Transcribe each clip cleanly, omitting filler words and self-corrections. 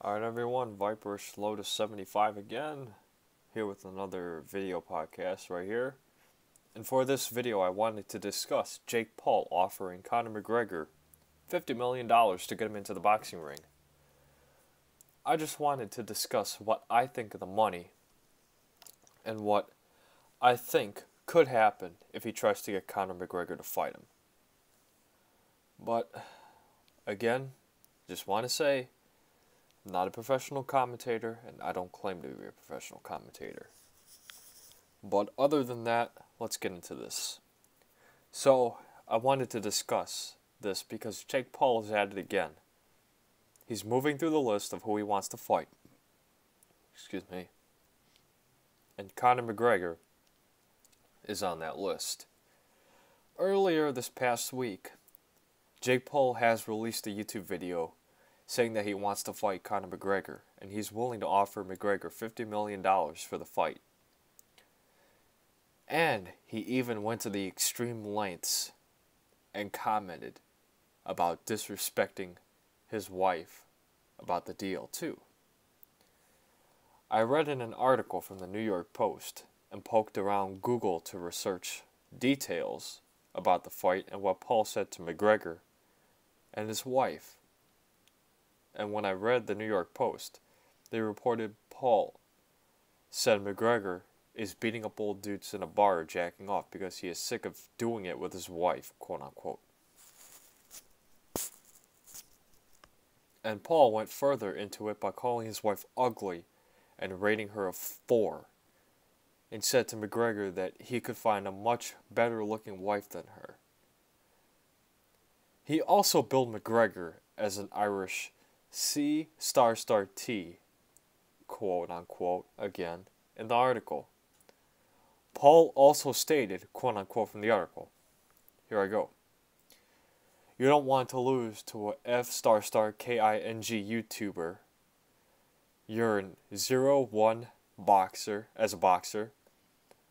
Alright everyone, Viper Lotus 75 again, here with another video podcast right here. And for this video I wanted to discuss Jake Paul offering Conor McGregor $50 million to get him into the boxing ring. I just wanted to discuss what I think of the money and what I think could happen if he tries to get Conor McGregor to fight him. But, again, just want to say, I'm not a professional commentator, and I don't claim to be a professional commentator. But other than that, let's get into this. So, I wanted to discuss this because Jake Paul is at it again. He's moving through the list of who he wants to fight. Excuse me. And Conor McGregor is on that list. Earlier this past week, Jake Paul has released a YouTube video saying that he wants to fight Conor McGregor, and he's willing to offer McGregor $50 million for the fight. And he even went to the extreme lengths and commented about disrespecting his wife about the deal too. I read in an article from the New York Post and poked around Google to research details about the fight and what Paul said to McGregor and his wife. And when I read the New York Post, they reported Paul said McGregor is beating up old dudes in a bar jacking off because he is sick of doing it with his wife, quote unquote. And Paul went further into it by calling his wife ugly and rating her a 4, and said to McGregor that he could find a much better looking wife than her. He also billed McGregor as an Irish C*T, quote unquote, again, in the article. Paul also stated, quote unquote, from the article. Here I go. You don't want to lose to a F***king YouTuber. You're an 0-1 boxer as a boxer.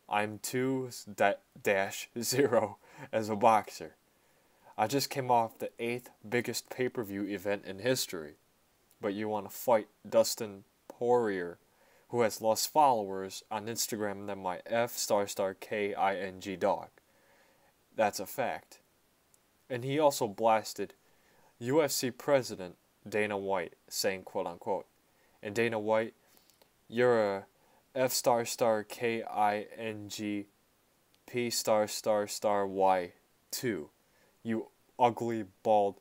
I'm 2-0 as a boxer. I just came off the 8th biggest pay-per-view event in history. But you want to fight Dustin Poirier, who has less followers on Instagram than my F***king dog. That's a fact. And he also blasted UFC president Dana White, saying, quote unquote, and Dana White, you're a F***king P***y too. You ugly bald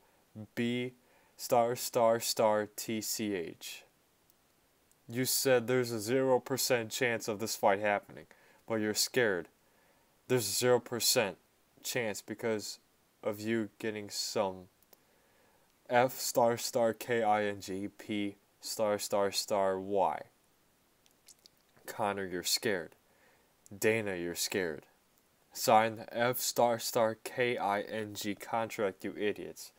B***TCH. You said there's a 0% chance of this fight happening, but you're scared. There's a 0% chance because of you getting some F***king P***y. Conor, you're scared. Dana, you're scared. Sign the F***king contract, you idiots.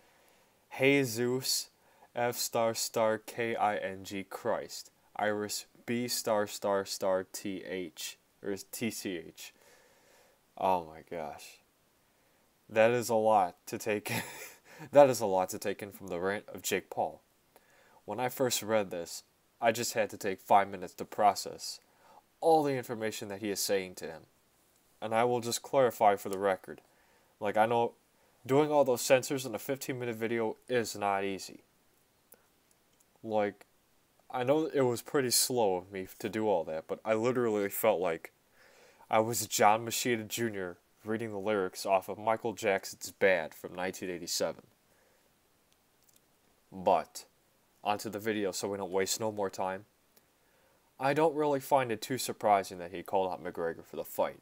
Jesus F***king Christ. Iris B***TH or TCH. Oh my gosh. That is a lot to take in. That is a lot to take in from the rant of Jake Paul. When I first read this, I just had to take 5 minutes to process all the information that he is saying to him. And I will just clarify for the record. Like, I know doing all those censors in a 15-minute video is not easy. Like, I know it was pretty slow of me to do all that, but I literally felt like I was John Machida Jr. reading the lyrics off of Michael Jackson's Bad from 1987. But, onto the video so we don't waste no more time. I don't really find it too surprising that he called out McGregor for the fight.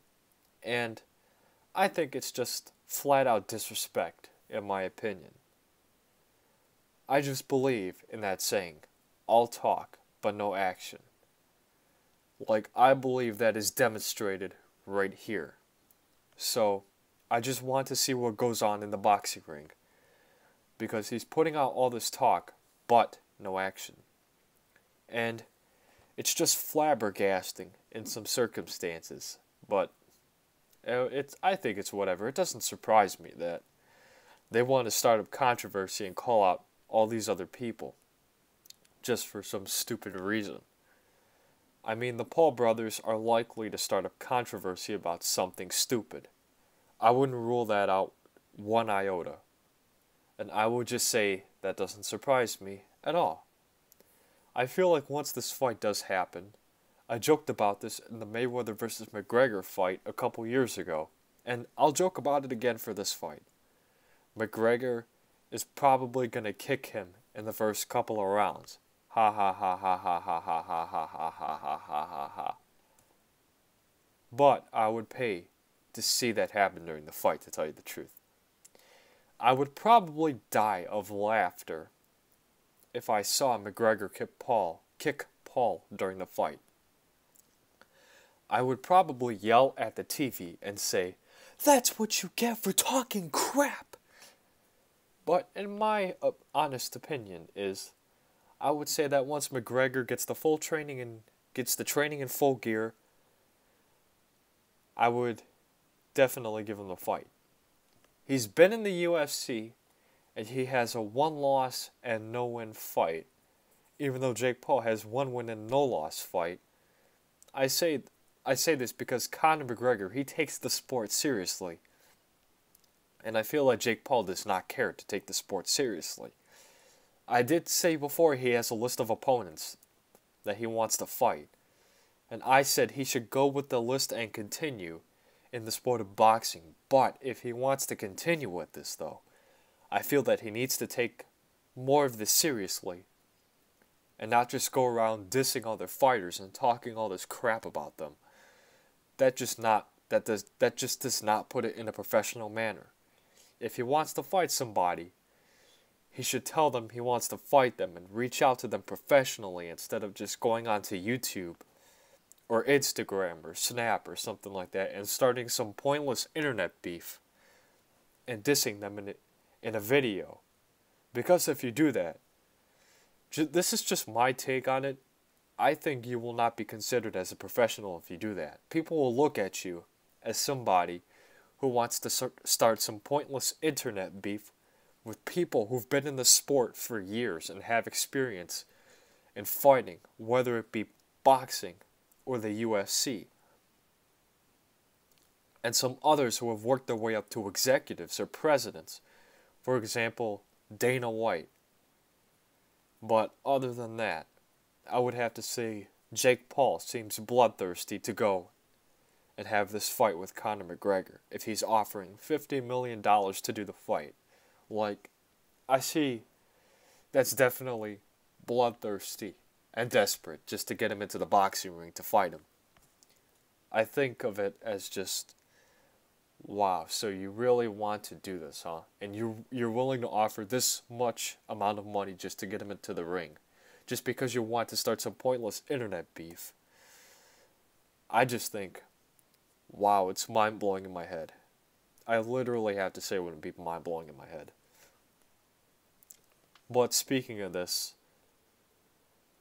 And I think it's just flat out disrespect, in my opinion. I just believe in that saying, all talk, but no action. Like, I believe that is demonstrated right here. So, I just want to see what goes on in the boxing ring. Because he's putting out all this talk, but no action. And it's just flabbergasting in some circumstances, but I think it's whatever. It doesn't surprise me that they want to start a controversy and call out all these other people. just for some stupid reason. I mean, the Paul brothers are likely to start a controversy about something stupid. I wouldn't rule that out one iota. And I would just say that doesn't surprise me at all. I feel like once this fight does happen, I joked about this in the Mayweather vs. McGregor fight a couple years ago, and I'll joke about it again for this fight. McGregor is probably going to kick him in the first couple of rounds. Ha ha ha ha ha ha ha ha ha ha ha ha ha ha ha. But I would pay to see that happen during the fight, to tell you the truth. I would probably die of laughter if I saw McGregor kick Paul during the fight. I would probably yell at the TV and say, "That's what you get for talking crap!" But in my honest opinion is, I would say that once McGregor gets the training in full gear, I would definitely give him the fight. He's been in the UFC, and he has a 1-loss and no-win fight. Even though Jake Paul has 1 win and no-loss fight, I say this because Conor McGregor, he takes the sport seriously. And I feel like Jake Paul does not care to take the sport seriously. I did say before he has a list of opponents that he wants to fight. And I said he should go with the list and continue in the sport of boxing. But if he wants to continue with this, though, I feel that he needs to take more of this seriously and not just go around dissing other fighters and talking all this crap about them. That just does not put it in a professional manner. If he wants to fight somebody, he should tell them he wants to fight them and reach out to them professionally instead of just going onto YouTube or Instagram or Snap or something like that and starting some pointless internet beef and dissing them in a video. Because if you do that, this is just my take on it, I think you will not be considered as a professional if you do that. People will look at you as somebody who wants to start some pointless internet beef with people who've been in the sport for years and have experience in fighting, whether it be boxing or the UFC. And some others who have worked their way up to executives or presidents. For example, Dana White. But other than that, I would have to say Jake Paul seems bloodthirsty to go and have this fight with Conor McGregor if he's offering $50 million to do the fight. Like, I see that's definitely bloodthirsty and desperate just to get him into the boxing ring to fight him. I think of it as just, wow, so you really want to do this, huh? And you're willing to offer this much amount of money just to get him into the ring, just because you want to start some pointless internet beef. I just think, wow, it's mind-blowing in my head. I literally have to say it would be mind-blowing in my head. But speaking of this,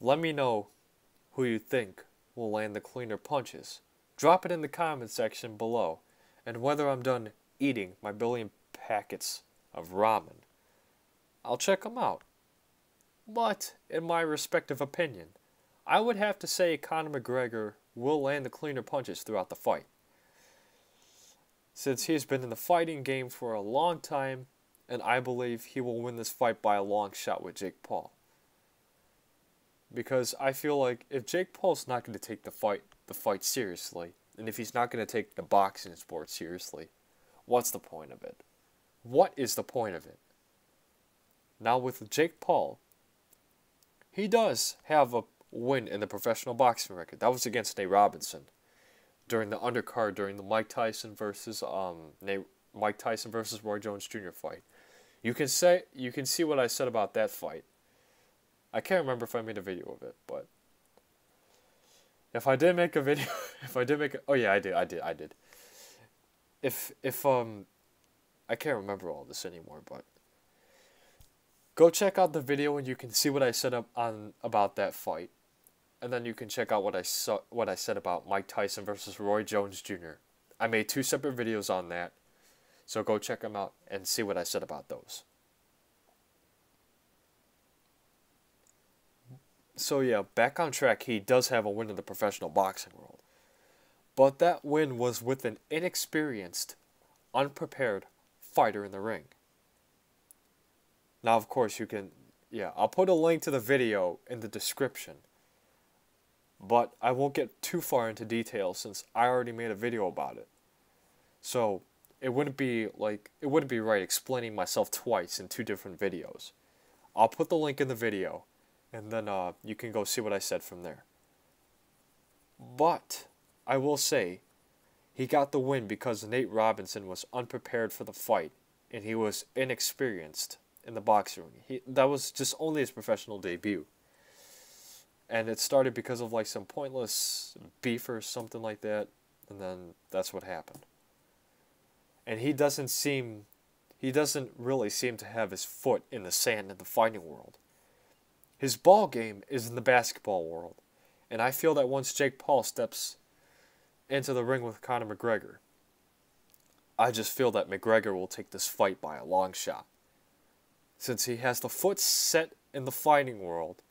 let me know who you think will land the cleaner punches. Drop it in the comment section below. And whether I'm done eating my billion packets of ramen, I'll check them out. But, in my respective opinion, I would have to say Conor McGregor will land the cleaner punches throughout the fight. Since he's been in the fighting game for a long time, and I believe he will win this fight by a long shot with Jake Paul. Because I feel like if Jake Paul's not going to take the fight seriously, and if he's not going to take the boxing sport seriously, what's the point of it? What is the point of it? Now with Jake Paul, he does have a win in the professional boxing record. That was against Nate Robinson during the undercard during the Mike Tyson versus Roy Jones Jr. fight. You can see what I said about that fight. I can't remember if I made a video of it, but if I did make a video, oh yeah, I did. If I can't remember all this anymore, but go check out the video and you can see what I said about that fight. And then you can check out what I said about Mike Tyson versus Roy Jones Jr. I made 2 separate videos on that. So go check them out and see what I said about those. So yeah, back on track, he does have a win in the professional boxing world. But that win was with an inexperienced, unprepared fighter in the ring. Now, of course, you can... Yeah, I'll put a link to the video in the description. But I won't get too far into details since I already made a video about it. So, it wouldn't be right explaining myself twice in 2 different videos. I'll put the link in the video, and then you can go see what I said from there. But I will say, he got the win because Nate Robinson was unprepared for the fight, and he was inexperienced in the boxing ring. That was just only his professional debut. And it started because of like some pointless beef or something like that, and then that's what happened. And he doesn't really seem to have his foot in the sand in the fighting world. His ball game is in the basketball world. And I feel that once Jake Paul steps into the ring with Conor McGregor, I just feel that McGregor will take this fight by a long shot. Since he has the foot set in the fighting world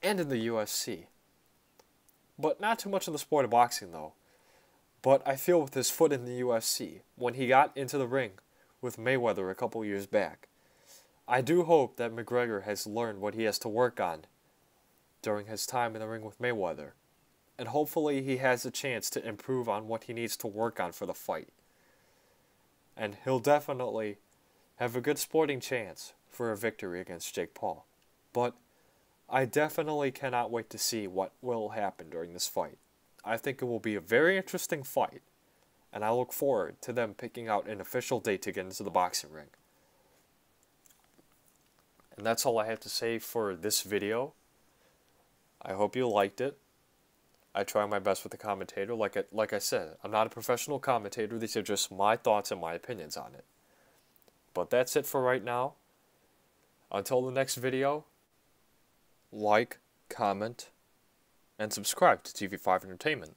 and in the UFC. But not too much in the sport of boxing though. But I feel with his foot in the UFC, when he got into the ring with Mayweather a couple years back, I do hope that McGregor has learned what he has to work on during his time in the ring with Mayweather. And hopefully he has a chance to improve on what he needs to work on for the fight. And he'll definitely have a good sporting chance for a victory against Jake Paul. But I definitely cannot wait to see what will happen during this fight. I think it will be a very interesting fight, and I look forward to them picking out an official date to get into the boxing ring. And that's all I have to say for this video. I hope you liked it. I try my best with the commentator. Like I said, I'm not a professional commentator. These are just my thoughts and my opinions on it. But that's it for right now. Until the next video, like, comment, and subscribe to TV5 Entertainment.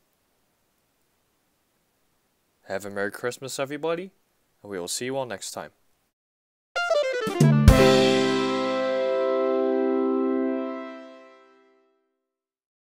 Have a Merry Christmas, everybody, and we will see you all next time.